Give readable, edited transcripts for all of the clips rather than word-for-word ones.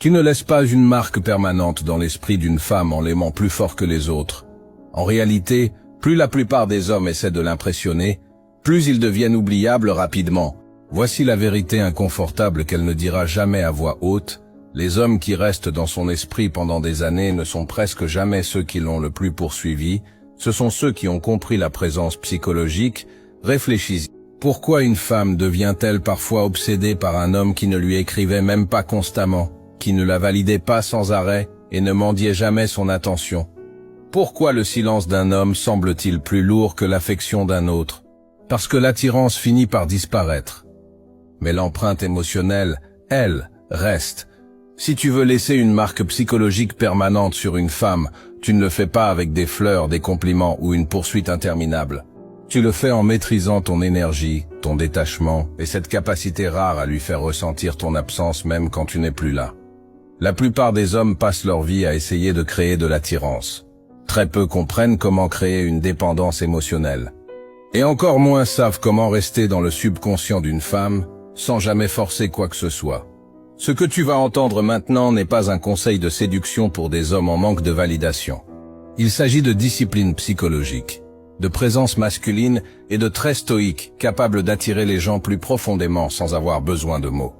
Tu ne laisses pas une marque permanente dans l'esprit d'une femme en l'aimant plus fort que les autres. En réalité, plus la plupart des hommes essaient de l'impressionner, plus ils deviennent oubliables rapidement. Voici la vérité inconfortable qu'elle ne dira jamais à voix haute. Les hommes qui restent dans son esprit pendant des années ne sont presque jamais ceux qui l'ont le plus poursuivi, ce sont ceux qui ont compris la présence psychologique. Réfléchis-y. Pourquoi une femme devient-elle parfois obsédée par un homme qui ne lui écrivait même pas constamment, qui ne la validait pas sans arrêt et ne mendiait jamais son attention? Pourquoi le silence d'un homme semble-t-il plus lourd que l'affection d'un autre? Parce que l'attirance finit par disparaître. Mais l'empreinte émotionnelle, elle, reste. Si tu veux laisser une marque psychologique permanente sur une femme, tu ne le fais pas avec des fleurs, des compliments ou une poursuite interminable. Tu le fais en maîtrisant ton énergie, ton détachement et cette capacité rare à lui faire ressentir ton absence même quand tu n'es plus là. La plupart des hommes passent leur vie à essayer de créer de l'attirance. Très peu comprennent comment créer une dépendance émotionnelle. Et encore moins savent comment rester dans le subconscient d'une femme sans jamais forcer quoi que ce soit. Ce que tu vas entendre maintenant n'est pas un conseil de séduction pour des hommes en manque de validation. Il s'agit de discipline psychologique, de présence masculine et de traits stoïques capables d'attirer les gens plus profondément sans avoir besoin de mots.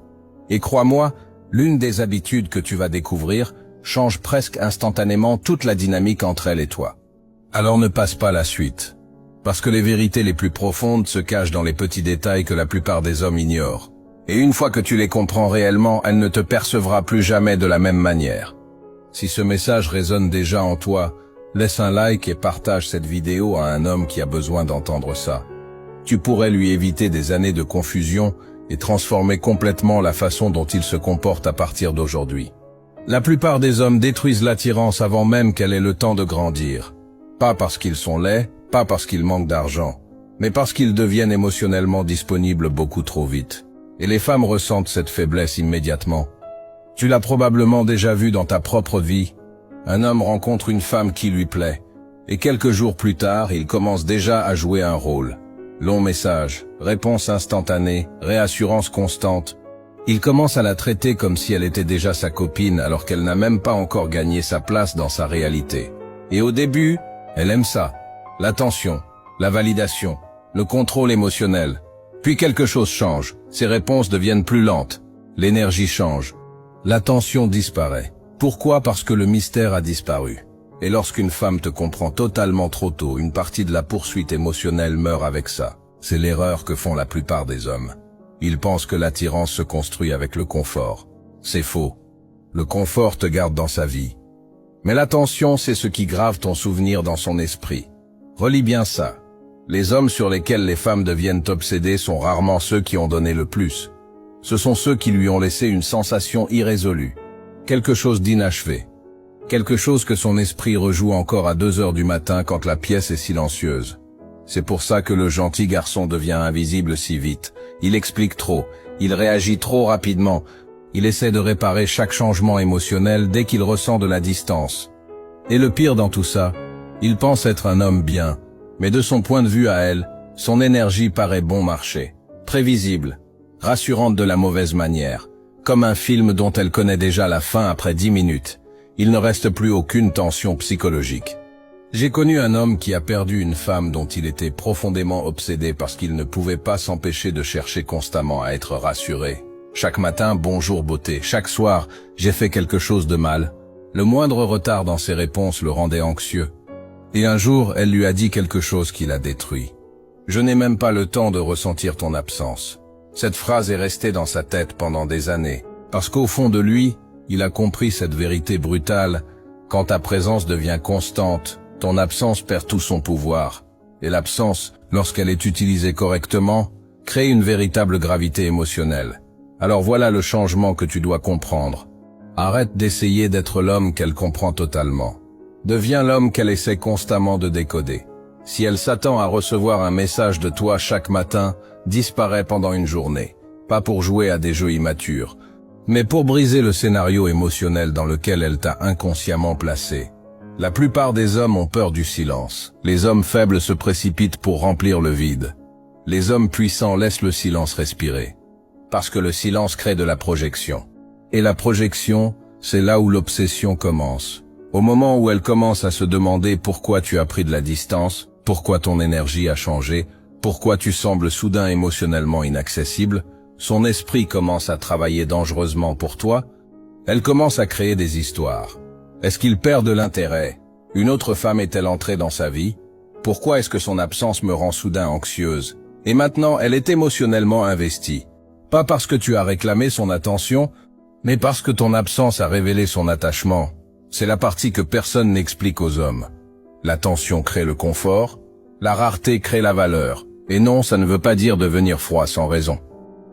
Et crois-moi, l'une des habitudes que tu vas découvrir change presque instantanément toute la dynamique entre elle et toi. Alors ne passe pas la suite, parce que les vérités les plus profondes se cachent dans les petits détails que la plupart des hommes ignorent. Et une fois que tu les comprends réellement, elle ne te percevra plus jamais de la même manière. Si ce message résonne déjà en toi, laisse un like et partage cette vidéo à un homme qui a besoin d'entendre ça. Tu pourrais lui éviter des années de confusion et transformer complètement la façon dont il se comporte à partir d'aujourd'hui. La plupart des hommes détruisent l'attirance avant même qu'elle ait le temps de grandir. Pas parce qu'ils sont laids, pas parce qu'ils manquent d'argent, mais parce qu'ils deviennent émotionnellement disponibles beaucoup trop vite. Et les femmes ressentent cette faiblesse immédiatement. Tu l'as probablement déjà vu dans ta propre vie. Un homme rencontre une femme qui lui plaît, et quelques jours plus tard, il commence déjà à jouer un rôle. Long message, réponse instantanée, réassurance constante. Il commence à la traiter comme si elle était déjà sa copine alors qu'elle n'a même pas encore gagné sa place dans sa réalité. Et au début, elle aime ça. L'attention, la validation, le contrôle émotionnel. Puis quelque chose change, ses réponses deviennent plus lentes, l'énergie change, l'attention disparaît. Pourquoi? Parce que le mystère a disparu. Et lorsqu'une femme te comprend totalement trop tôt, une partie de la poursuite émotionnelle meurt avec ça. C'est l'erreur que font la plupart des hommes. Ils pensent que l'attirance se construit avec le confort. C'est faux. Le confort te garde dans sa vie. Mais l'attention, c'est ce qui grave ton souvenir dans son esprit. Relis bien ça. Les hommes sur lesquels les femmes deviennent obsédées sont rarement ceux qui ont donné le plus. Ce sont ceux qui lui ont laissé une sensation irrésolue, quelque chose d'inachevé, quelque chose que son esprit rejoue encore à 2 heures du matin quand la pièce est silencieuse. C'est pour ça que le gentil garçon devient invisible si vite. Il explique trop, il réagit trop rapidement, il essaie de réparer chaque changement émotionnel dès qu'il ressent de la distance. Et le pire dans tout ça, il pense être un homme bien. Mais de son point de vue à elle, son énergie paraît bon marché, prévisible, rassurante de la mauvaise manière, comme un film dont elle connaît déjà la fin après 10 minutes. Il ne reste plus aucune tension psychologique. J'ai connu un homme qui a perdu une femme dont il était profondément obsédé parce qu'il ne pouvait pas s'empêcher de chercher constamment à être rassuré. Chaque matin, bonjour beauté, chaque soir, j'ai fait quelque chose de mal. Le moindre retard dans ses réponses le rendait anxieux. Et un jour, elle lui a dit quelque chose qui l'a détruit. « Je n'ai même pas le temps de ressentir ton absence. » Cette phrase est restée dans sa tête pendant des années, parce qu'au fond de lui, il a compris cette vérité brutale. Quand ta présence devient constante, ton absence perd tout son pouvoir. Et l'absence, lorsqu'elle est utilisée correctement, crée une véritable gravité émotionnelle. Alors voilà le changement que tu dois comprendre. Arrête d'essayer d'être l'homme qu'elle comprend totalement. Deviens l'homme qu'elle essaie constamment de décoder. Si elle s'attend à recevoir un message de toi chaque matin, disparaît pendant une journée. Pas pour jouer à des jeux immatures, mais pour briser le scénario émotionnel dans lequel elle t'a inconsciemment placé. La plupart des hommes ont peur du silence. Les hommes faibles se précipitent pour remplir le vide. Les hommes puissants laissent le silence respirer. Parce que le silence crée de la projection. Et la projection, C'est là où l'obsession commence. Au moment où elle commence à se demander pourquoi tu as pris de la distance, pourquoi ton énergie a changé, pourquoi tu sembles soudain émotionnellement inaccessible, son esprit commence à travailler dangereusement pour toi, elle commence à créer des histoires. Est-ce qu'il perd de l'intérêt? Une autre femme est-elle entrée dans sa vie? Pourquoi est-ce que son absence me rend soudain anxieuse? Et maintenant, elle est émotionnellement investie. Pas parce que tu as réclamé son attention, mais parce que ton absence a révélé son attachement. C'est la partie que personne n'explique aux hommes. L'attention crée le confort, la rareté crée la valeur. Et non, ça ne veut pas dire devenir froid sans raison.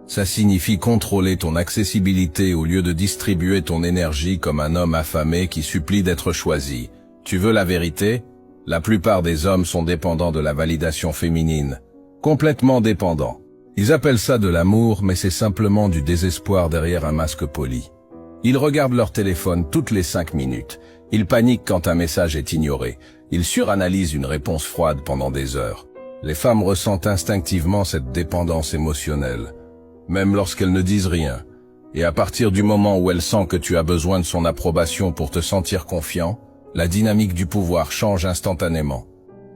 Ça signifie contrôler ton accessibilité au lieu de distribuer ton énergie comme un homme affamé qui supplie d'être choisi. Tu veux la vérité? La plupart des hommes sont dépendants de la validation féminine. Complètement dépendants. Ils appellent ça de l'amour, mais c'est simplement du désespoir derrière un masque poli. Ils regardent leur téléphone toutes les 5 minutes. Ils paniquent quand un message est ignoré. Ils suranalysent une réponse froide pendant des heures. Les femmes ressentent instinctivement cette dépendance émotionnelle, même lorsqu'elles ne disent rien. Et à partir du moment où elles sentent que tu as besoin de son approbation pour te sentir confiant, la dynamique du pouvoir change instantanément.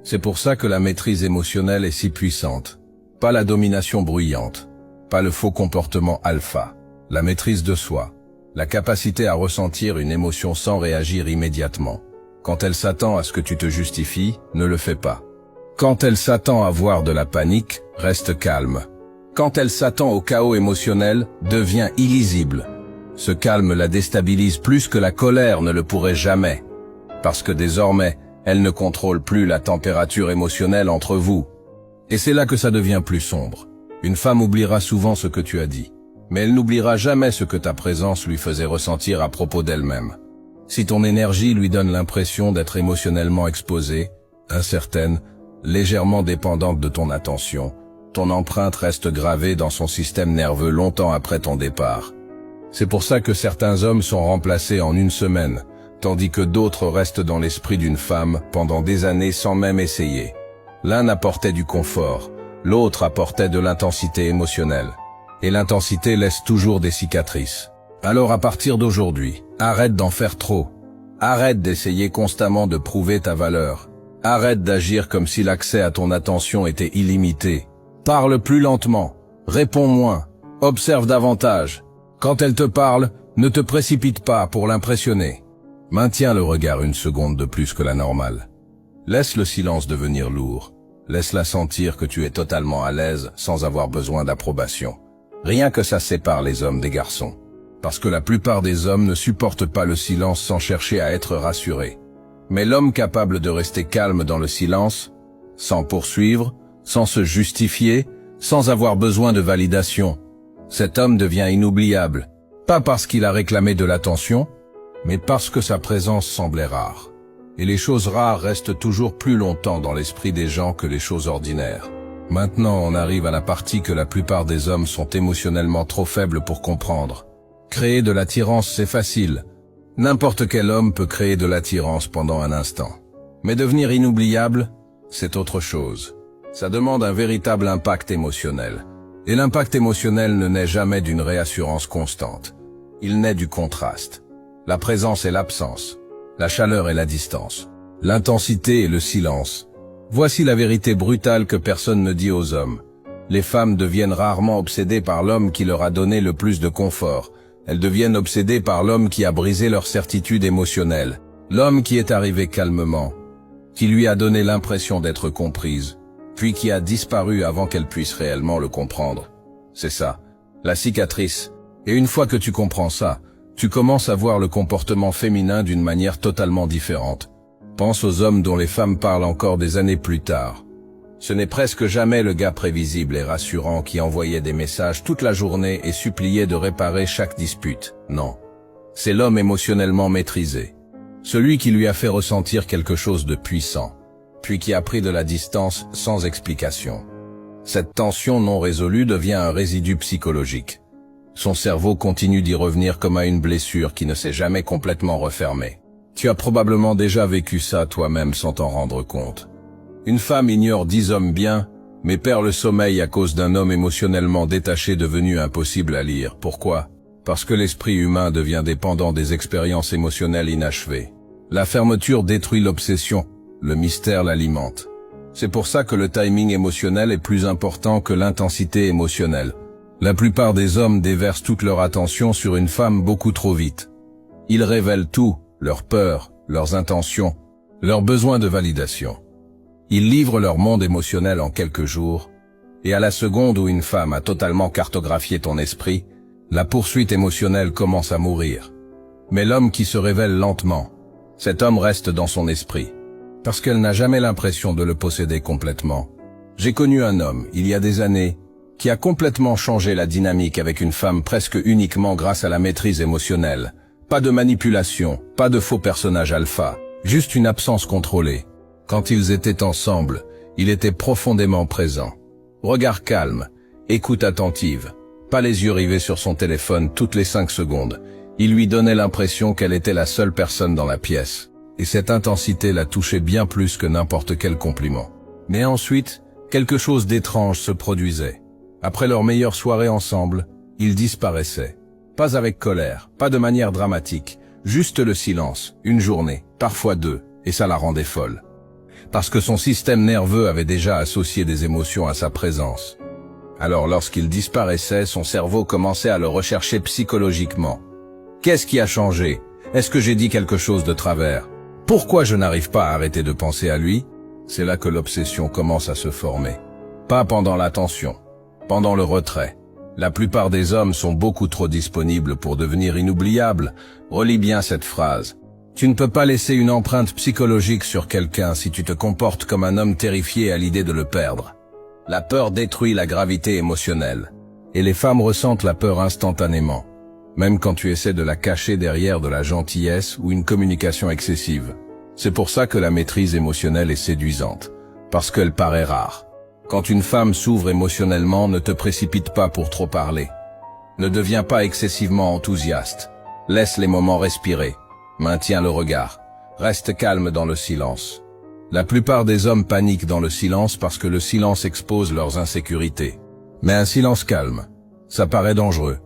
C'est pour ça que la maîtrise émotionnelle est si puissante. Pas la domination bruyante, pas le faux comportement alpha, la maîtrise de soi, la capacité à ressentir une émotion sans réagir immédiatement. Quand elle s'attend à ce que tu te justifies, ne le fais pas. Quand elle s'attend à voir de la panique, reste calme. Quand elle s'attend au chaos émotionnel, devient illisible. Ce calme la déstabilise plus que la colère ne le pourrait jamais. Parce que désormais, elle ne contrôle plus la température émotionnelle entre vous. Et c'est là que ça devient plus sombre. Une femme oubliera souvent ce que tu as dit, mais elle n'oubliera jamais ce que ta présence lui faisait ressentir à propos d'elle-même. Si ton énergie lui donne l'impression d'être émotionnellement exposée, incertaine, légèrement dépendante de ton attention, ton empreinte reste gravée dans son système nerveux longtemps après ton départ. C'est pour ça que certains hommes sont remplacés en une semaine, tandis que d'autres restent dans l'esprit d'une femme pendant des années sans même essayer. L'un apportait du confort, l'autre apportait de l'intensité émotionnelle. Et l'intensité laisse toujours des cicatrices. Alors à partir d'aujourd'hui, arrête d'en faire trop. Arrête d'essayer constamment de prouver ta valeur. Arrête d'agir comme si l'accès à ton attention était illimité. Parle plus lentement, réponds moins, observe davantage. Quand elle te parle, ne te précipite pas pour l'impressionner. Maintiens le regard une seconde de plus que la normale. Laisse le silence devenir lourd. Laisse-la sentir que tu es totalement à l'aise sans avoir besoin d'approbation. Rien que ça sépare les hommes des garçons. Parce que la plupart des hommes ne supportent pas le silence sans chercher à être rassurés. Mais l'homme capable de rester calme dans le silence, sans poursuivre, sans se justifier, sans avoir besoin de validation, cet homme devient inoubliable. Pas parce qu'il a réclamé de l'attention, mais parce que sa présence semblait rare. Et les choses rares restent toujours plus longtemps dans l'esprit des gens que les choses ordinaires. Maintenant, on arrive à la partie que la plupart des hommes sont émotionnellement trop faibles pour comprendre. Créer de l'attirance, c'est facile. N'importe quel homme peut créer de l'attirance pendant un instant. Mais devenir inoubliable, c'est autre chose. Ça demande un véritable impact émotionnel. Et l'impact émotionnel ne naît jamais d'une réassurance constante. Il naît du contraste. La présence et l'absence. La chaleur et la distance. L'intensité et le silence. Voici la vérité brutale que personne ne dit aux hommes. Les femmes deviennent rarement obsédées par l'homme qui leur a donné le plus de confort. Elles deviennent obsédées par l'homme qui a brisé leur certitude émotionnelle. L'homme qui est arrivé calmement, qui lui a donné l'impression d'être comprise, puis qui a disparu avant qu'elle puisse réellement le comprendre. C'est ça, la cicatrice. Et une fois que tu comprends ça, tu commences à voir le comportement féminin d'une manière totalement différente. Pense aux hommes dont les femmes parlent encore des années plus tard. Ce n'est presque jamais le gars prévisible et rassurant qui envoyait des messages toute la journée et suppliait de réparer chaque dispute. Non. C'est l'homme émotionnellement maîtrisé. Celui qui lui a fait ressentir quelque chose de puissant, puis qui a pris de la distance sans explication. Cette tension non résolue devient un résidu psychologique. Son cerveau continue d'y revenir comme à une blessure qui ne s'est jamais complètement refermée. Tu as probablement déjà vécu ça toi-même sans t'en rendre compte. Une femme ignore 10 hommes bien, mais perd le sommeil à cause d'un homme émotionnellement détaché devenu impossible à lire. Pourquoi? parce que l'esprit humain devient dépendant des expériences émotionnelles inachevées. La fermeture détruit l'obsession, le mystère l'alimente. C'est pour ça que le timing émotionnel est plus important que l'intensité émotionnelle. La plupart des hommes déversent toute leur attention sur une femme beaucoup trop vite. Ils révèlent tout, leurs peurs, leurs intentions, leurs besoins de validation. Ils livrent leur monde émotionnel en quelques jours, et à la seconde où une femme a totalement cartographié ton esprit, la poursuite émotionnelle commence à mourir. Mais l'homme qui se révèle lentement, cet homme reste dans son esprit, parce qu'elle n'a jamais l'impression de le posséder complètement. J'ai connu un homme, il y a des années, qui a complètement changé la dynamique avec une femme presque uniquement grâce à la maîtrise émotionnelle. Pas de manipulation, pas de faux personnage alpha, juste une absence contrôlée. Quand ils étaient ensemble, il était profondément présent. Regard calme, écoute attentive, pas les yeux rivés sur son téléphone toutes les 5 secondes. Il lui donnait l'impression qu'elle était la seule personne dans la pièce. Et cette intensité la touchait bien plus que n'importe quel compliment. Mais ensuite, quelque chose d'étrange se produisait. Après leur meilleure soirée ensemble, ils disparaissaient. Pas avec colère, pas de manière dramatique, juste le silence, une journée, parfois 2, et ça la rendait folle. Parce que son système nerveux avait déjà associé des émotions à sa présence. Alors lorsqu'il disparaissait, son cerveau commençait à le rechercher psychologiquement. Qu'est-ce qui a changé? Est-ce que j'ai dit quelque chose de travers? Pourquoi je n'arrive pas à arrêter de penser à lui? C'est là que l'obsession commence à se former. Pas pendant l'attention, pendant le retrait. La plupart des hommes sont beaucoup trop disponibles pour devenir inoubliables. Relis bien cette phrase. Tu ne peux pas laisser une empreinte psychologique sur quelqu'un si tu te comportes comme un homme terrifié à l'idée de le perdre. La peur détruit la gravité émotionnelle. Et les femmes ressentent la peur instantanément, même quand tu essaies de la cacher derrière de la gentillesse ou une communication excessive. C'est pour ça que la maîtrise émotionnelle est séduisante, parce qu'elle paraît rare. Quand une femme s'ouvre émotionnellement, ne te précipite pas pour trop parler. Ne deviens pas excessivement enthousiaste. Laisse les moments respirer. Maintiens le regard. Reste calme dans le silence. La plupart des hommes paniquent dans le silence parce que le silence expose leurs insécurités. Mais un silence calme, ça paraît dangereux.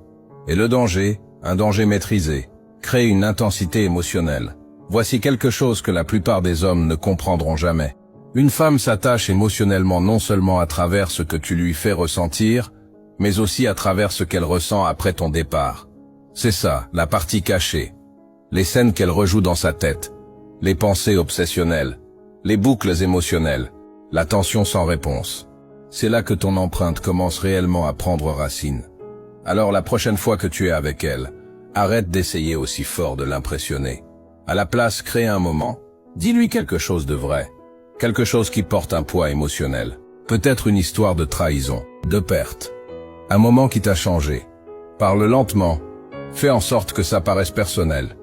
Et le danger, un danger maîtrisé, crée une intensité émotionnelle. Voici quelque chose que la plupart des hommes ne comprendront jamais. Une femme s'attache émotionnellement non seulement à travers ce que tu lui fais ressentir, mais aussi à travers ce qu'elle ressent après ton départ. C'est ça, la partie cachée. Les scènes qu'elle rejoue dans sa tête, les pensées obsessionnelles, les boucles émotionnelles, la tension sans réponse. C'est là que ton empreinte commence réellement à prendre racine. Alors la prochaine fois que tu es avec elle, arrête d'essayer aussi fort de l'impressionner. À la place, crée un moment. Dis-lui quelque chose de vrai. Quelque chose qui porte un poids émotionnel. Peut-être une histoire de trahison, de perte. Un moment qui t'a changé. Parle lentement. Fais en sorte que ça paraisse personnel.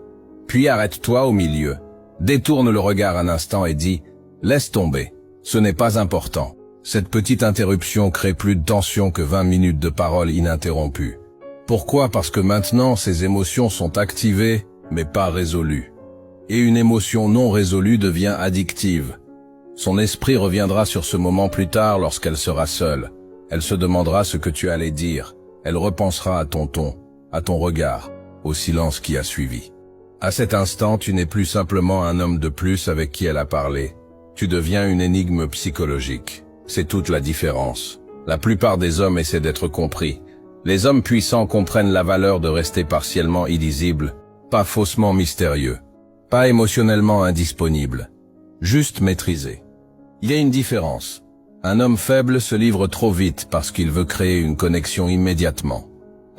Puis arrête-toi au milieu. Détourne le regard un instant et dis « Laisse tomber. Ce n'est pas important. » Cette petite interruption crée plus de tension que 20 minutes de paroles ininterrompues. Pourquoi? Parce que maintenant, ces émotions sont activées, mais pas résolues. Et une émotion non résolue devient addictive. Son esprit reviendra sur ce moment plus tard lorsqu'elle sera seule. Elle se demandera ce que tu allais dire. Elle repensera à ton ton, à ton regard, au silence qui a suivi. À cet instant, tu n'es plus simplement un homme de plus avec qui elle a parlé. Tu deviens une énigme psychologique. C'est toute la différence. La plupart des hommes essaient d'être compris. Les hommes puissants comprennent la valeur de rester partiellement illisible, pas faussement mystérieux, pas émotionnellement indisponible, juste maîtrisé. Il y a une différence. Un homme faible se livre trop vite parce qu'il veut créer une connexion immédiatement.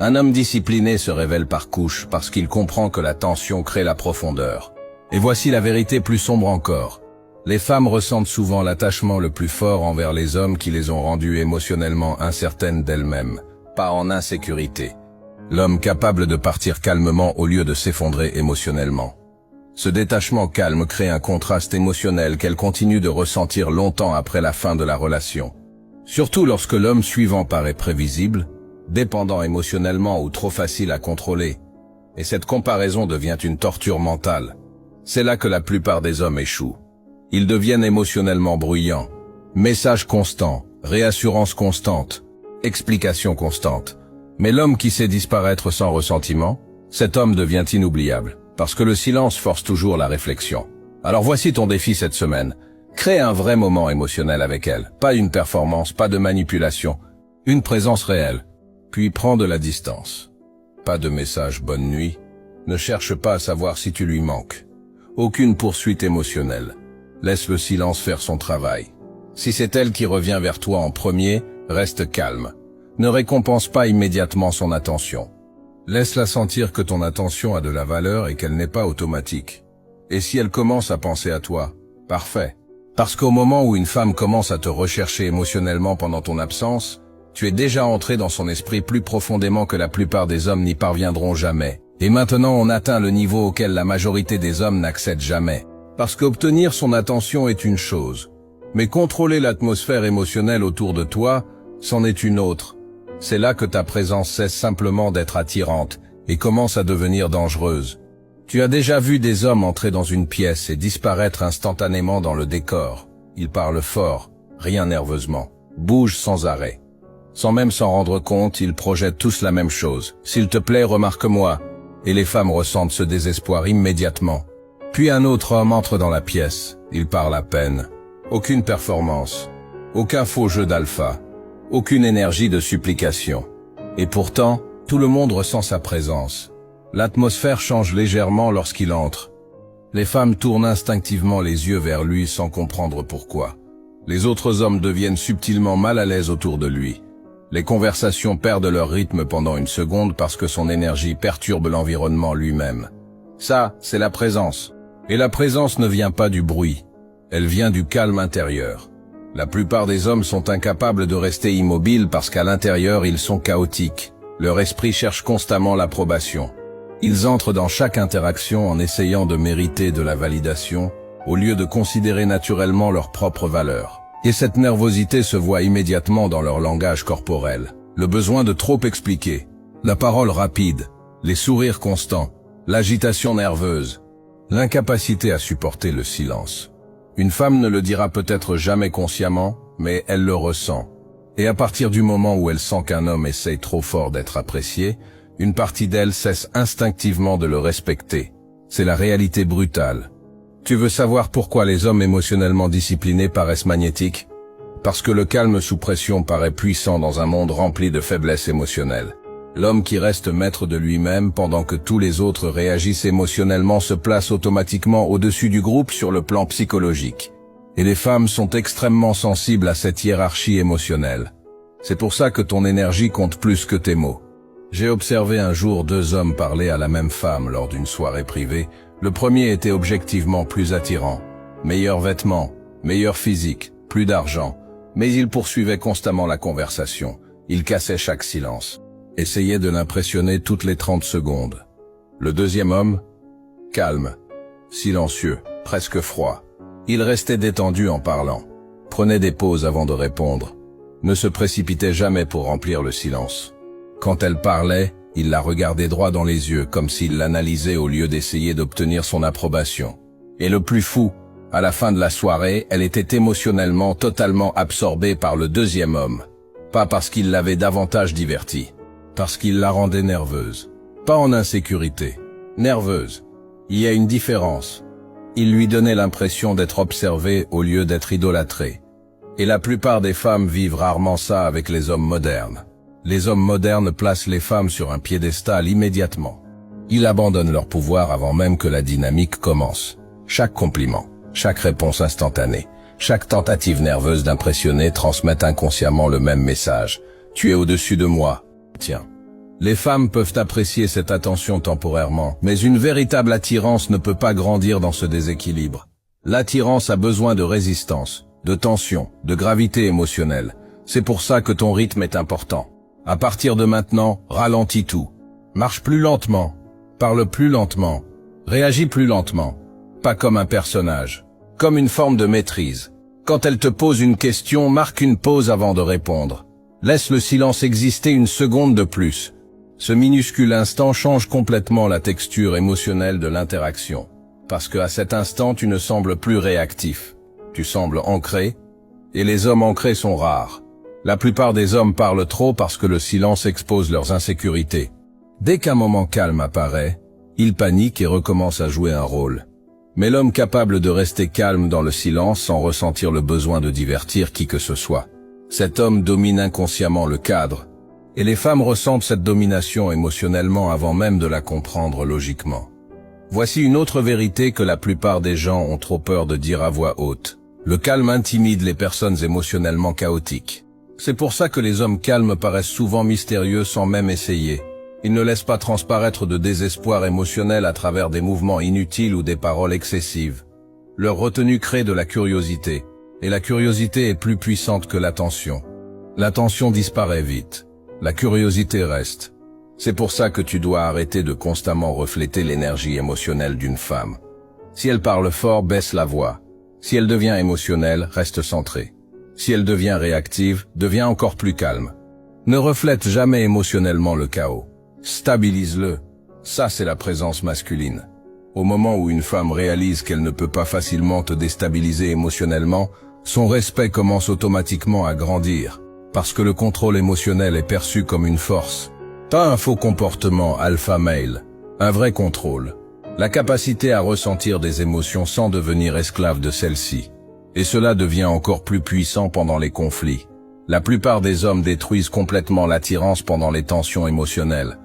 Un homme discipliné se révèle par couches parce qu'il comprend que la tension crée la profondeur. Et voici la vérité plus sombre encore. Les femmes ressentent souvent l'attachement le plus fort envers les hommes qui les ont rendues émotionnellement incertaines d'elles-mêmes, pas en insécurité. L'homme capable de partir calmement au lieu de s'effondrer émotionnellement. Ce détachement calme crée un contraste émotionnel qu'elle continue de ressentir longtemps après la fin de la relation. Surtout lorsque l'homme suivant paraît prévisible, dépendant émotionnellement ou trop facile à contrôler. Et cette comparaison devient une torture mentale. C'est là que la plupart des hommes échouent. Ils deviennent émotionnellement bruyants. Messages constants, réassurance constante, explication constante. Mais l'homme qui sait disparaître sans ressentiment, cet homme devient inoubliable, parce que le silence force toujours la réflexion. Alors voici ton défi cette semaine. Crée un vrai moment émotionnel avec elle, pas une performance, pas de manipulation, une présence réelle. Puis prends de la distance. Pas de message bonne nuit, ne cherche pas à savoir si tu lui manques. Aucune poursuite émotionnelle. Laisse le silence faire son travail. Si c'est elle qui revient vers toi en premier, reste calme. Ne récompense pas immédiatement son attention. Laisse-la sentir que ton attention a de la valeur et qu'elle n'est pas automatique. Et si elle commence à penser à toi, parfait. Parce qu'au moment où une femme commence à te rechercher émotionnellement pendant ton absence, tu es déjà entré dans son esprit plus profondément que la plupart des hommes n'y parviendront jamais. Et maintenant on atteint le niveau auquel la majorité des hommes n'accèdent jamais. Parce qu'obtenir son attention est une chose. Mais contrôler l'atmosphère émotionnelle autour de toi, c'en est une autre. C'est là que ta présence cesse simplement d'être attirante et commence à devenir dangereuse. Tu as déjà vu des hommes entrer dans une pièce et disparaître instantanément dans le décor. Ils parlent fort, rien nerveusement, bougent sans arrêt. Sans même s'en rendre compte, ils projettent tous la même chose. S'il te plaît, remarque-moi. Et les femmes ressentent ce désespoir immédiatement. Puis un autre homme entre dans la pièce. Il parle à peine. Aucune performance. Aucun faux jeu d'alpha. Aucune énergie de supplication. Et pourtant, tout le monde ressent sa présence. L'atmosphère change légèrement lorsqu'il entre. Les femmes tournent instinctivement les yeux vers lui sans comprendre pourquoi. Les autres hommes deviennent subtilement mal à l'aise autour de lui. Les conversations perdent leur rythme pendant une seconde parce que son énergie perturbe l'environnement lui-même. Ça, c'est la présence. Et la présence ne vient pas du bruit. Elle vient du calme intérieur. La plupart des hommes sont incapables de rester immobiles parce qu'à l'intérieur, ils sont chaotiques. Leur esprit cherche constamment l'approbation. Ils entrent dans chaque interaction en essayant de mériter de la validation, au lieu de considérer naturellement leur propre valeur. Et cette nervosité se voit immédiatement dans leur langage corporel. Le besoin de trop expliquer, la parole rapide, les sourires constants, l'agitation nerveuse, l'incapacité à supporter le silence. Une femme ne le dira peut-être jamais consciemment, mais elle le ressent. Et à partir du moment où elle sent qu'un homme essaye trop fort d'être apprécié, une partie d'elle cesse instinctivement de le respecter. C'est la réalité brutale. Tu veux savoir pourquoi les hommes émotionnellement disciplinés paraissent magnétiques? Parce que le calme sous pression paraît puissant dans un monde rempli de faiblesses émotionnelles. L'homme qui reste maître de lui-même pendant que tous les autres réagissent émotionnellement se place automatiquement au-dessus du groupe sur le plan psychologique. Et les femmes sont extrêmement sensibles à cette hiérarchie émotionnelle. C'est pour ça que ton énergie compte plus que tes mots. J'ai observé un jour deux hommes parler à la même femme lors d'une soirée privée. Le premier était objectivement plus attirant. Meilleurs vêtements, meilleur physique, plus d'argent. Mais il poursuivait constamment la conversation. Il cassait chaque silence. Essayait de l'impressionner toutes les 30 secondes. Le deuxième homme, calme, silencieux, presque froid. Il restait détendu en parlant. Prenait des pauses avant de répondre. Ne se précipitait jamais pour remplir le silence. Quand elle parlait, il la regardait droit dans les yeux, comme s'il l'analysait au lieu d'essayer d'obtenir son approbation. Et le plus fou, à la fin de la soirée, elle était émotionnellement totalement absorbée par le deuxième homme. Pas parce qu'il l'avait davantage divertie, parce qu'il la rendait nerveuse. Pas en insécurité, nerveuse. Il y a une différence. Il lui donnait l'impression d'être observée au lieu d'être idolâtrée. Et la plupart des femmes vivent rarement ça avec les hommes modernes. Les hommes modernes placent les femmes sur un piédestal immédiatement. Ils abandonnent leur pouvoir avant même que la dynamique commence. Chaque compliment, chaque réponse instantanée, chaque tentative nerveuse d'impressionner transmet inconsciemment le même message. Tu es au-dessus de moi. Tiens. Les femmes peuvent apprécier cette attention temporairement, mais une véritable attirance ne peut pas grandir dans ce déséquilibre. L'attirance a besoin de résistance, de tension, de gravité émotionnelle. C'est pour ça que ton rythme est important. À partir de maintenant, ralentis tout. Marche plus lentement, parle plus lentement, réagis plus lentement. Pas comme un personnage, comme une forme de maîtrise. Quand elle te pose une question, marque une pause avant de répondre. Laisse le silence exister une seconde de plus. Ce minuscule instant change complètement la texture émotionnelle de l'interaction. Parce qu'à cet instant, tu ne sembles plus réactif. Tu sembles ancré, et les hommes ancrés sont rares. La plupart des hommes parlent trop parce que le silence expose leurs insécurités. Dès qu'un moment calme apparaît, ils paniquent et recommencent à jouer un rôle. Mais l'homme capable de rester calme dans le silence sans ressentir le besoin de divertir qui que ce soit, cet homme domine inconsciemment le cadre. Et les femmes ressentent cette domination émotionnellement avant même de la comprendre logiquement. Voici une autre vérité que la plupart des gens ont trop peur de dire à voix haute. Le calme intimide les personnes émotionnellement chaotiques. C'est pour ça que les hommes calmes paraissent souvent mystérieux sans même essayer. Ils ne laissent pas transparaître de désespoir émotionnel à travers des mouvements inutiles ou des paroles excessives. Leur retenue crée de la curiosité, et la curiosité est plus puissante que l'attention. L'attention disparaît vite, la curiosité reste. C'est pour ça que tu dois arrêter de constamment refléter l'énergie émotionnelle d'une femme. Si elle parle fort, baisse la voix. Si elle devient émotionnelle, reste centrée. Si elle devient réactive, deviens encore plus calme. Ne reflète jamais émotionnellement le chaos. Stabilise-le. Ça, c'est la présence masculine. Au moment où une femme réalise qu'elle ne peut pas facilement te déstabiliser émotionnellement, son respect commence automatiquement à grandir, parce que le contrôle émotionnel est perçu comme une force. Pas un faux comportement alpha male, un vrai contrôle. La capacité à ressentir des émotions sans devenir esclave de celles-ci. Et cela devient encore plus puissant pendant les conflits. La plupart des hommes détruisent complètement l'attirance pendant les tensions émotionnelles.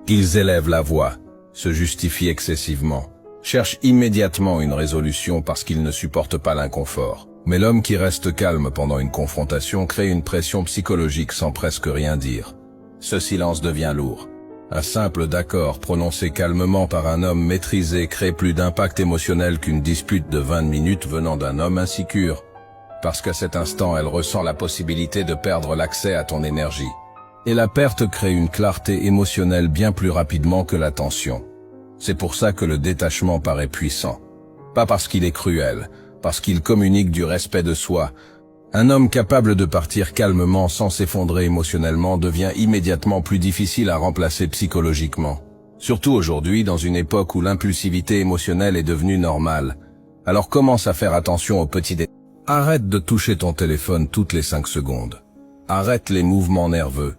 Ils élèvent la voix, se justifient excessivement, cherchent immédiatement une résolution parce qu'ils ne supportent pas l'inconfort. Mais l'homme qui reste calme pendant une confrontation crée une pression psychologique sans presque rien dire. Ce silence devient lourd. Un simple d'accord prononcé calmement par un homme maîtrisé crée plus d'impact émotionnel qu'une dispute de 20 minutes venant d'un homme insécure. Parce qu'à cet instant, elle ressent la possibilité de perdre l'accès à ton énergie. Et la perte crée une clarté émotionnelle bien plus rapidement que la tension. C'est pour ça que le détachement paraît puissant. Pas parce qu'il est cruel, parce qu'il communique du respect de soi. Un homme capable de partir calmement sans s'effondrer émotionnellement devient immédiatement plus difficile à remplacer psychologiquement. Surtout aujourd'hui, dans une époque où l'impulsivité émotionnelle est devenue normale. Alors commence à faire attention aux petits détails. Arrête de toucher ton téléphone toutes les 5 secondes. Arrête les mouvements nerveux.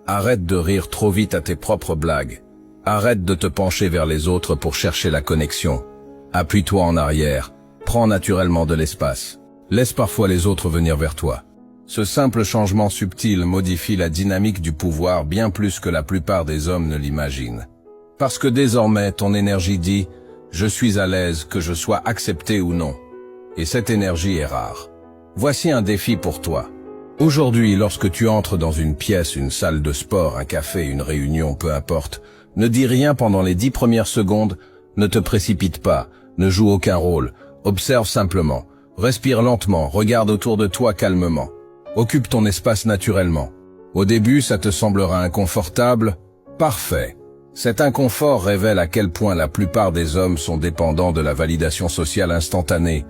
Arrête de rire trop vite à tes propres blagues. Arrête de te pencher vers les autres pour chercher la connexion. Appuie-toi en arrière. Prends naturellement de l'espace. Laisse parfois les autres venir vers toi. Ce simple changement subtil modifie la dynamique du pouvoir bien plus que la plupart des hommes ne l'imaginent. Parce que désormais, ton énergie dit « Je suis à l'aise, que je sois accepté ou non ». Et cette énergie est rare. Voici un défi pour toi. Aujourd'hui, lorsque tu entres dans une pièce, une salle de sport, un café, une réunion, peu importe, ne dis rien pendant les 10 premières secondes, ne te précipite pas, ne joue aucun rôle, observe simplement, respire lentement, regarde autour de toi calmement. Occupe ton espace naturellement. Au début, ça te semblera inconfortable. Parfait. Cet inconfort révèle à quel point la plupart des hommes sont dépendants de la validation sociale instantanée.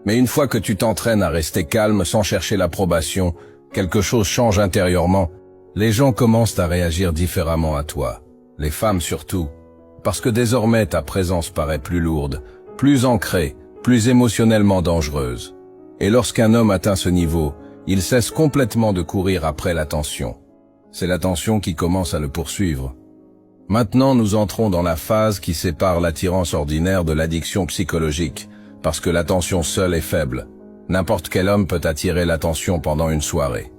Mais une fois que tu t'entraînes à rester calme sans chercher l'approbation, quelque chose change intérieurement. Les gens commencent à réagir différemment à toi. Les femmes surtout. Parce que désormais ta présence paraît plus lourde, plus ancrée, plus émotionnellement dangereuse. Et lorsqu'un homme atteint ce niveau, il cesse complètement de courir après l'attention. C'est l'attention qui commence à le poursuivre. Maintenant, nous entrons dans la phase qui sépare l'attirance ordinaire de l'addiction psychologique, parce que l'attention seule est faible. N'importe quel homme peut attirer l'attention pendant une soirée.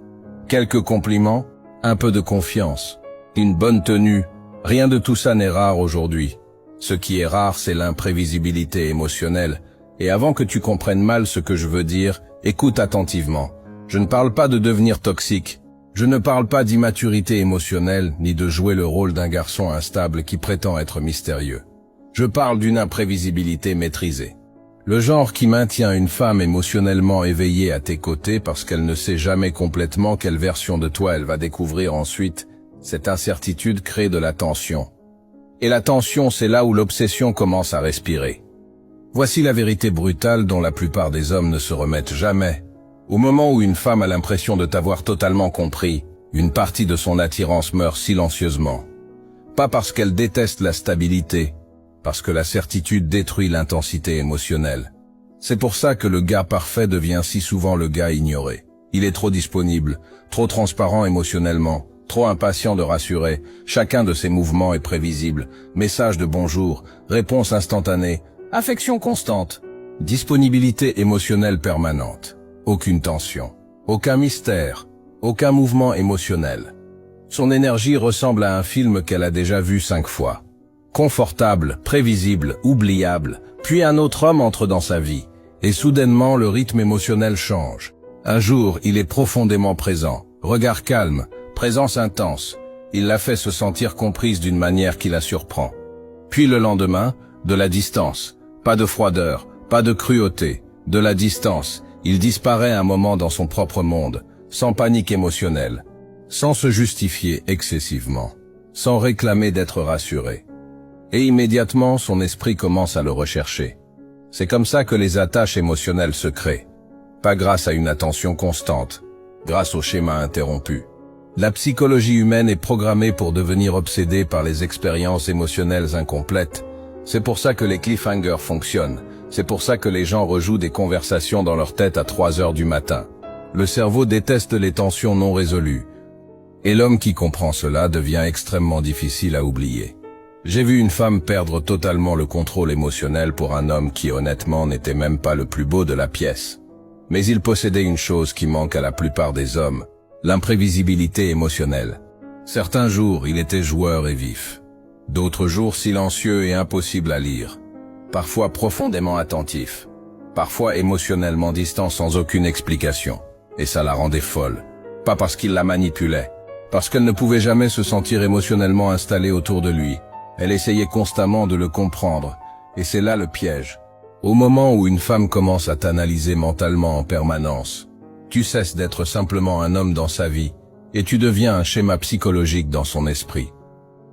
Quelques compliments, un peu de confiance, une bonne tenue, rien de tout ça n'est rare aujourd'hui. Ce qui est rare, c'est l'imprévisibilité émotionnelle. Et avant que tu comprennes mal ce que je veux dire, écoute attentivement. Je ne parle pas de devenir toxique. Je ne parle pas d'immaturité émotionnelle, ni de jouer le rôle d'un garçon instable qui prétend être mystérieux. Je parle d'une imprévisibilité maîtrisée. Le genre qui maintient une femme émotionnellement éveillée à tes côtés parce qu'elle ne sait jamais complètement quelle version de toi elle va découvrir ensuite. Cette incertitude crée de la tension. Et la tension, c'est là où l'obsession commence à respirer. Voici la vérité brutale dont la plupart des hommes ne se remettent jamais. Au moment où une femme a l'impression de t'avoir totalement compris, une partie de son attirance meurt silencieusement. Pas parce qu'elle déteste la stabilité, parce que la certitude détruit l'intensité émotionnelle. C'est pour ça que le gars parfait devient si souvent le gars ignoré. Il est trop disponible, trop transparent émotionnellement, trop impatient de rassurer. Chacun de ses mouvements est prévisible. Message de bonjour, réponse instantanée, affection constante, disponibilité émotionnelle permanente. Aucune tension, aucun mystère, aucun mouvement émotionnel. Son énergie ressemble à un film qu'elle a déjà vu 5 fois. Confortable, prévisible, oubliable, puis un autre homme entre dans sa vie, et soudainement le rythme émotionnel change. Un jour, il est profondément présent, regard calme, présence intense. Il la fait se sentir comprise d'une manière qui la surprend. Puis le lendemain, de la distance, pas de froideur, pas de cruauté, de la distance. Il disparaît un moment dans son propre monde, sans panique émotionnelle, sans se justifier excessivement, sans réclamer d'être rassuré. Et immédiatement, son esprit commence à le rechercher. C'est comme ça que les attaches émotionnelles se créent. Pas grâce à une attention constante, grâce au schéma interrompu. La psychologie humaine est programmée pour devenir obsédée par les expériences émotionnelles incomplètes. C'est pour ça que les cliffhangers fonctionnent. C'est pour ça que les gens rejouent des conversations dans leur tête à 3 heures du matin. Le cerveau déteste les tensions non résolues. Et l'homme qui comprend cela devient extrêmement difficile à oublier. J'ai vu une femme perdre totalement le contrôle émotionnel pour un homme qui honnêtement n'était même pas le plus beau de la pièce. Mais il possédait une chose qui manque à la plupart des hommes, l'imprévisibilité émotionnelle. Certains jours, il était joueur et vif. D'autres jours, silencieux et impossible à lire. Parfois profondément attentif. Parfois émotionnellement distant sans aucune explication. Et ça la rendait folle. Pas parce qu'il la manipulait. Parce qu'elle ne pouvait jamais se sentir émotionnellement installée autour de lui. Elle essayait constamment de le comprendre. Et c'est là le piège. Au moment où une femme commence à t'analyser mentalement en permanence, tu cesses d'être simplement un homme dans sa vie, et tu deviens un schéma psychologique dans son esprit.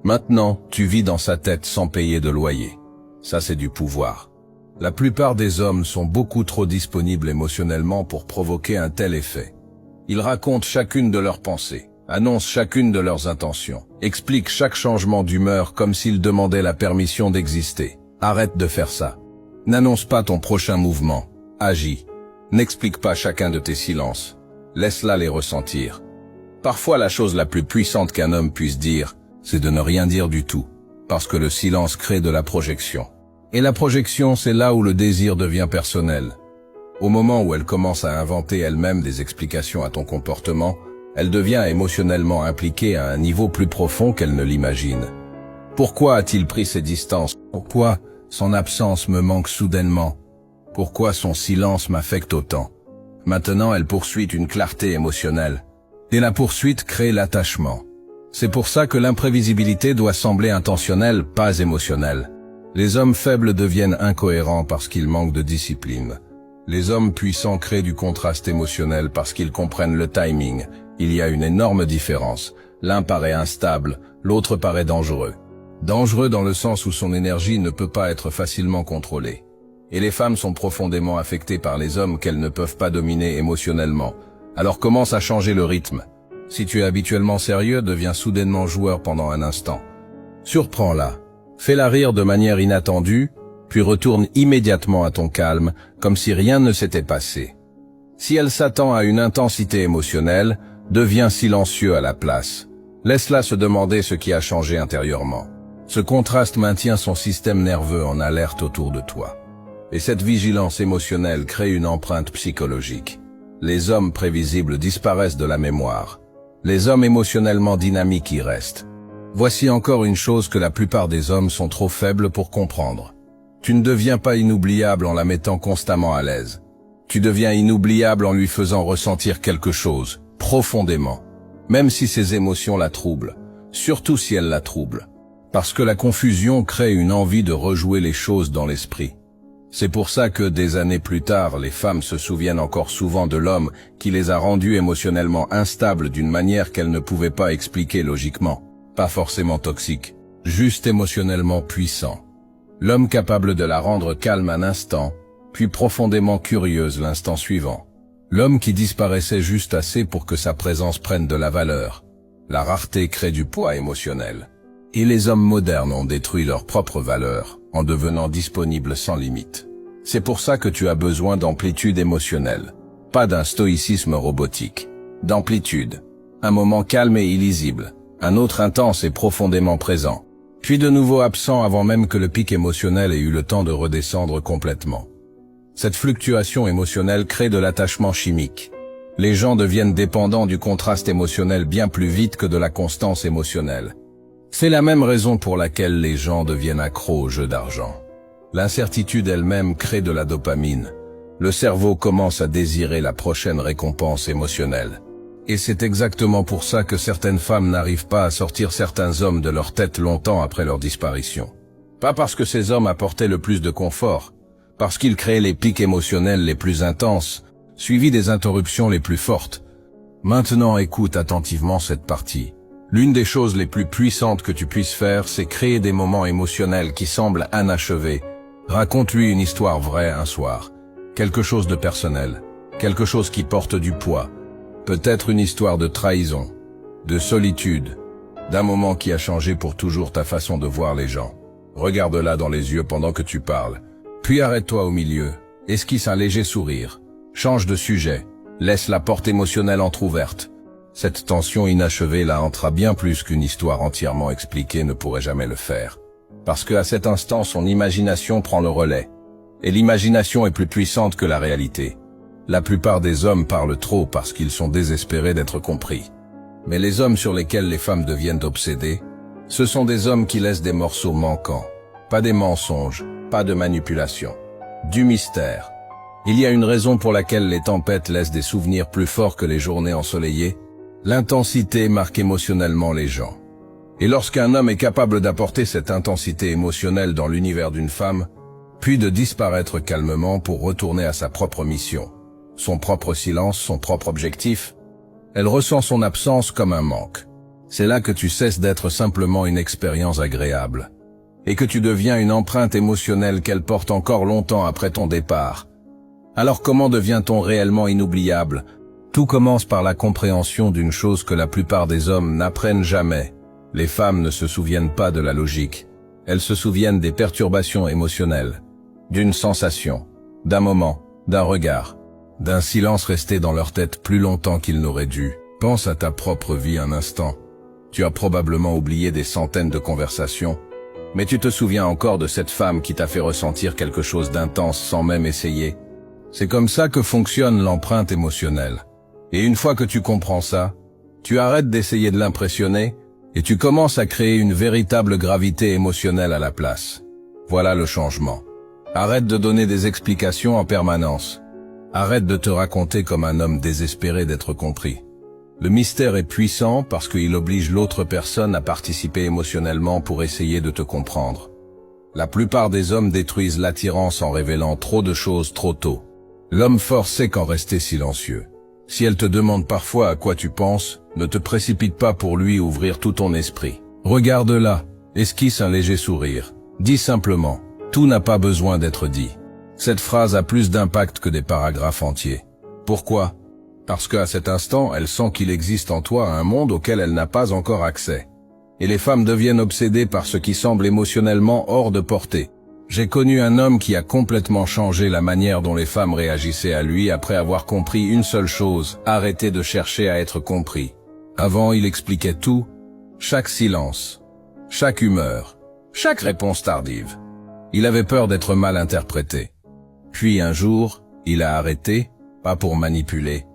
Maintenant, tu vis dans sa tête sans payer de loyer. Ça, c'est du pouvoir. La plupart des hommes sont beaucoup trop disponibles émotionnellement pour provoquer un tel effet. Ils racontent chacune de leurs pensées, annoncent chacune de leurs intentions, expliquent chaque changement d'humeur comme s'ils demandaient la permission d'exister. Arrête de faire ça. N'annonce pas ton prochain mouvement. Agis. N'explique pas chacun de tes silences. Laisse-la les ressentir. Parfois, la chose la plus puissante qu'un homme puisse dire, c'est de ne rien dire du tout. Parce que le silence crée de la projection. Et la projection, c'est là où le désir devient personnel. Au moment où elle commence à inventer elle-même des explications à ton comportement, elle devient émotionnellement impliquée à un niveau plus profond qu'elle ne l'imagine. Pourquoi a-t-il pris ses distances? Pourquoi son absence me manque soudainement? Pourquoi son silence m'affecte autant? Maintenant, elle poursuit une clarté émotionnelle. Et la poursuite crée l'attachement. C'est pour ça que l'imprévisibilité doit sembler intentionnelle, pas émotionnelle. Les hommes faibles deviennent incohérents parce qu'ils manquent de discipline. Les hommes puissants créent du contraste émotionnel parce qu'ils comprennent le timing. Il y a une énorme différence. L'un paraît instable, l'autre paraît dangereux. Dangereux dans le sens où son énergie ne peut pas être facilement contrôlée. Et les femmes sont profondément affectées par les hommes qu'elles ne peuvent pas dominer émotionnellement. Alors commence à changer le rythme. Si tu es habituellement sérieux, deviens soudainement joueur pendant un instant. Surprends-la. Fais-la rire de manière inattendue, puis retourne immédiatement à ton calme, comme si rien ne s'était passé. Si elle s'attend à une intensité émotionnelle, deviens silencieux à la place. Laisse-la se demander ce qui a changé intérieurement. Ce contraste maintient son système nerveux en alerte autour de toi. Et cette vigilance émotionnelle crée une empreinte psychologique. Les hommes prévisibles disparaissent de la mémoire. Les hommes émotionnellement dynamiques y restent. Voici encore une chose que la plupart des hommes sont trop faibles pour comprendre. Tu ne deviens pas inoubliable en la mettant constamment à l'aise. Tu deviens inoubliable en lui faisant ressentir quelque chose, profondément. Même si ses émotions la troublent. Surtout si elles la troublent. Parce que la confusion crée une envie de rejouer les choses dans l'esprit. C'est pour ça que des années plus tard, les femmes se souviennent encore souvent de l'homme qui les a rendues émotionnellement instables d'une manière qu'elles ne pouvaient pas expliquer logiquement. Pas forcément toxique, juste émotionnellement puissant. L'homme capable de la rendre calme un instant, puis profondément curieuse l'instant suivant. L'homme qui disparaissait juste assez pour que sa présence prenne de la valeur. La rareté crée du poids émotionnel. Et les hommes modernes ont détruit leur propre valeur, en devenant disponibles sans limite. C'est pour ça que tu as besoin d'amplitude émotionnelle. pas d'un stoïcisme robotique. D'amplitude. Un moment calme et illisible, un autre intense et profondément présent, puis de nouveau absent avant même que le pic émotionnel ait eu le temps de redescendre complètement. Cette fluctuation émotionnelle crée de l'attachement chimique. Les gens deviennent dépendants du contraste émotionnel bien plus vite que de la constance émotionnelle. C'est la même raison pour laquelle les gens deviennent accros au jeu d'argent. L'incertitude elle-même crée de la dopamine. Le cerveau commence à désirer la prochaine récompense émotionnelle. Et c'est exactement pour ça que certaines femmes n'arrivent pas à sortir certains hommes de leur tête longtemps après leur disparition. Pas parce que ces hommes apportaient le plus de confort, parce qu'ils créaient les pics émotionnels les plus intenses, suivis des interruptions les plus fortes. Maintenant écoute attentivement cette partie. L'une des choses les plus puissantes que tu puisses faire, c'est créer des moments émotionnels qui semblent inachevés. Raconte-lui une histoire vraie un soir. Quelque chose de personnel. Quelque chose qui porte du poids. Peut-être une histoire de trahison, de solitude, d'un moment qui a changé pour toujours ta façon de voir les gens. Regarde-la dans les yeux pendant que tu parles. Puis arrête-toi au milieu. Esquisse un léger sourire. Change de sujet. Laisse la porte émotionnelle entrouverte. Cette tension inachevée la hantera bien plus qu'une histoire entièrement expliquée ne pourrait jamais le faire. Parce qu'à cet instant, son imagination prend le relais. Et l'imagination est plus puissante que la réalité. La plupart des hommes parlent trop parce qu'ils sont désespérés d'être compris. Mais les hommes sur lesquels les femmes deviennent obsédées, ce sont des hommes qui laissent des morceaux manquants. Pas des mensonges, pas de manipulation. Du mystère. Il y a une raison pour laquelle les tempêtes laissent des souvenirs plus forts que les journées ensoleillées. L'intensité marque émotionnellement les gens. Et lorsqu'un homme est capable d'apporter cette intensité émotionnelle dans l'univers d'une femme, puis de disparaître calmement pour retourner à sa propre mission, son propre silence, son propre objectif, elle ressent son absence comme un manque. C'est là que tu cesses d'être simplement une expérience agréable, et que tu deviens une empreinte émotionnelle qu'elle porte encore longtemps après ton départ. Alors comment devient-on réellement inoubliable? Tout commence par la compréhension d'une chose que la plupart des hommes n'apprennent jamais. Les femmes ne se souviennent pas de la logique. Elles se souviennent des perturbations émotionnelles, d'une sensation, d'un moment, d'un regard, d'un silence resté dans leur tête plus longtemps qu'il n'aurait dû. Pense à ta propre vie un instant. Tu as probablement oublié des centaines de conversations, mais tu te souviens encore de cette femme qui t'a fait ressentir quelque chose d'intense sans même essayer. C'est comme ça que fonctionne l'empreinte émotionnelle. Et une fois que tu comprends ça, tu arrêtes d'essayer de l'impressionner et tu commences à créer une véritable gravité émotionnelle à la place. Voilà le changement. Arrête de donner des explications en permanence. Arrête de te raconter comme un homme désespéré d'être compris. Le mystère est puissant parce qu'il oblige l'autre personne à participer émotionnellement pour essayer de te comprendre. La plupart des hommes détruisent l'attirance en révélant trop de choses trop tôt. L'homme fort sait qu'en rester silencieux. Si elle te demande parfois à quoi tu penses, ne te précipite pas pour lui ouvrir tout ton esprit. Regarde-la, esquisse un léger sourire. Dis simplement, tout n'a pas besoin d'être dit. Cette phrase a plus d'impact que des paragraphes entiers. Pourquoi? Parce qu'à cet instant, elle sent qu'il existe en toi un monde auquel elle n'a pas encore accès. Et les femmes deviennent obsédées par ce qui semble émotionnellement hors de portée. J'ai connu un homme qui a complètement changé la manière dont les femmes réagissaient à lui après avoir compris une seule chose, arrêter de chercher à être compris. Avant, il expliquait tout, chaque silence, chaque humeur, chaque réponse tardive. Il avait peur d'être mal interprété. Puis un jour, il a arrêté, pas pour manipuler,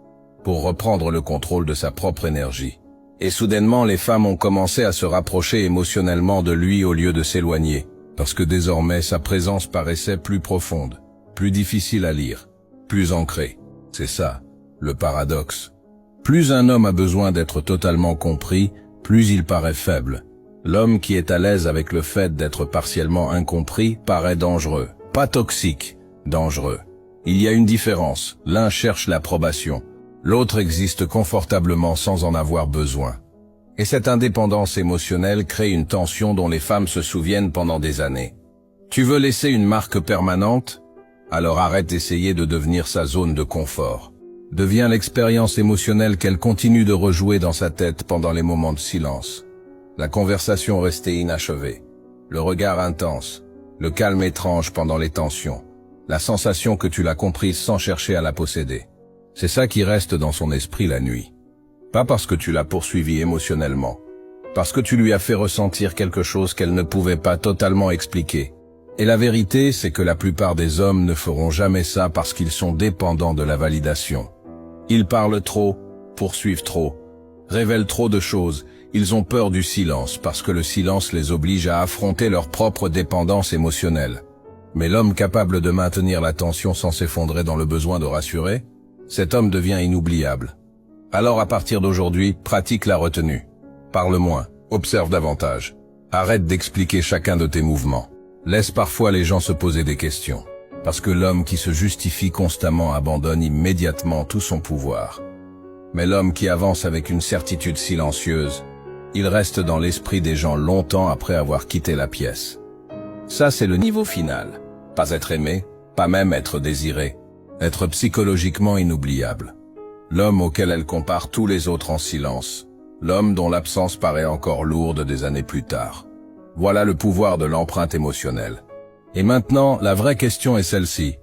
pour reprendre le contrôle de sa propre énergie. Et soudainement, les femmes ont commencé à se rapprocher émotionnellement de lui au lieu de s'éloigner. Parce que désormais sa présence paraissait plus profonde, plus difficile à lire, plus ancrée. C'est ça, le paradoxe. Plus un homme a besoin d'être totalement compris, plus il paraît faible. L'homme qui est à l'aise avec le fait d'être partiellement incompris paraît dangereux. Pas toxique, dangereux. Il y a une différence, l'un cherche l'approbation, l'autre existe confortablement sans en avoir besoin. Et cette indépendance émotionnelle crée une tension dont les femmes se souviennent pendant des années. Tu veux laisser une marque permanente? Alors arrête d'essayer de devenir sa zone de confort. Deviens l'expérience émotionnelle qu'elle continue de rejouer dans sa tête pendant les moments de silence. La conversation restée inachevée. Le regard intense. Le calme étrange pendant les tensions. La sensation que tu l'as comprise sans chercher à la posséder. C'est ça qui reste dans son esprit la nuit. Pas parce que tu l'as poursuivi émotionnellement. Parce que tu lui as fait ressentir quelque chose qu'elle ne pouvait pas totalement expliquer. Et la vérité, c'est que la plupart des hommes ne feront jamais ça parce qu'ils sont dépendants de la validation. Ils parlent trop, poursuivent trop, révèlent trop de choses. Ils ont peur du silence parce que le silence les oblige à affronter leur propre dépendance émotionnelle. Mais l'homme capable de maintenir la tension sans s'effondrer dans le besoin de rassurer, cet homme devient inoubliable. Alors à partir d'aujourd'hui, pratique la retenue. Parle moins, observe davantage. Arrête d'expliquer chacun de tes mouvements. Laisse parfois les gens se poser des questions. Parce que l'homme qui se justifie constamment abandonne immédiatement tout son pouvoir. Mais l'homme qui avance avec une certitude silencieuse, il reste dans l'esprit des gens longtemps après avoir quitté la pièce. Ça, c'est le niveau final. Pas être aimé, pas même être désiré. Être psychologiquement inoubliable. L'homme auquel elle compare tous les autres en silence. L'homme dont l'absence paraît encore lourde des années plus tard. Voilà le pouvoir de l'empreinte émotionnelle. Et maintenant, la vraie question est celle-ci.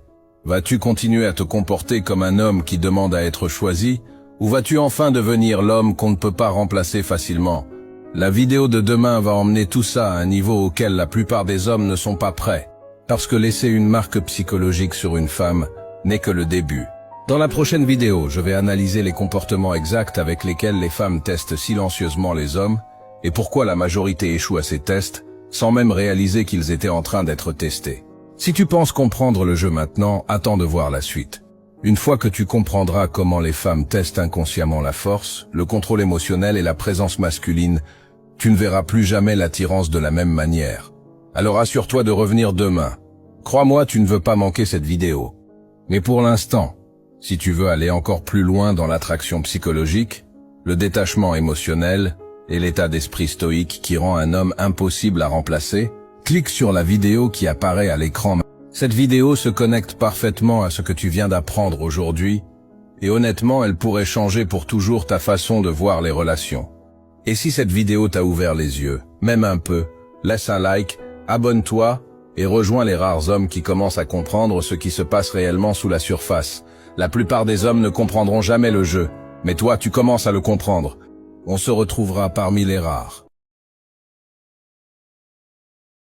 Vas-tu continuer à te comporter comme un homme qui demande à être choisi, ou vas-tu enfin devenir l'homme qu'on ne peut pas remplacer facilement? La vidéo de demain va emmener tout ça à un niveau auquel la plupart des hommes ne sont pas prêts. Parce que laisser une marque psychologique sur une femme n'est que le début. Dans la prochaine vidéo, je vais analyser les comportements exacts avec lesquels les femmes testent silencieusement les hommes, et pourquoi la majorité échoue à ces tests, sans même réaliser qu'ils étaient en train d'être testés. Si tu penses comprendre le jeu maintenant, attends de voir la suite. Une fois que tu comprendras comment les femmes testent inconsciemment la force, le contrôle émotionnel et la présence masculine, tu ne verras plus jamais l'attirance de la même manière. Alors assure-toi de revenir demain. Crois-moi, tu ne veux pas manquer cette vidéo. Mais pour l'instant, si tu veux aller encore plus loin dans l'attraction psychologique, le détachement émotionnel et l'état d'esprit stoïque qui rend un homme impossible à remplacer, clique sur la vidéo qui apparaît à l'écran. Cette vidéo se connecte parfaitement à ce que tu viens d'apprendre aujourd'hui, et honnêtement, elle pourrait changer pour toujours ta façon de voir les relations. Et si cette vidéo t'a ouvert les yeux, même un peu, laisse un like, abonne-toi et rejoins les rares hommes qui commencent à comprendre ce qui se passe réellement sous la surface. La plupart des hommes ne comprendront jamais le jeu, mais toi tu commences à le comprendre. On se retrouvera parmi les rares.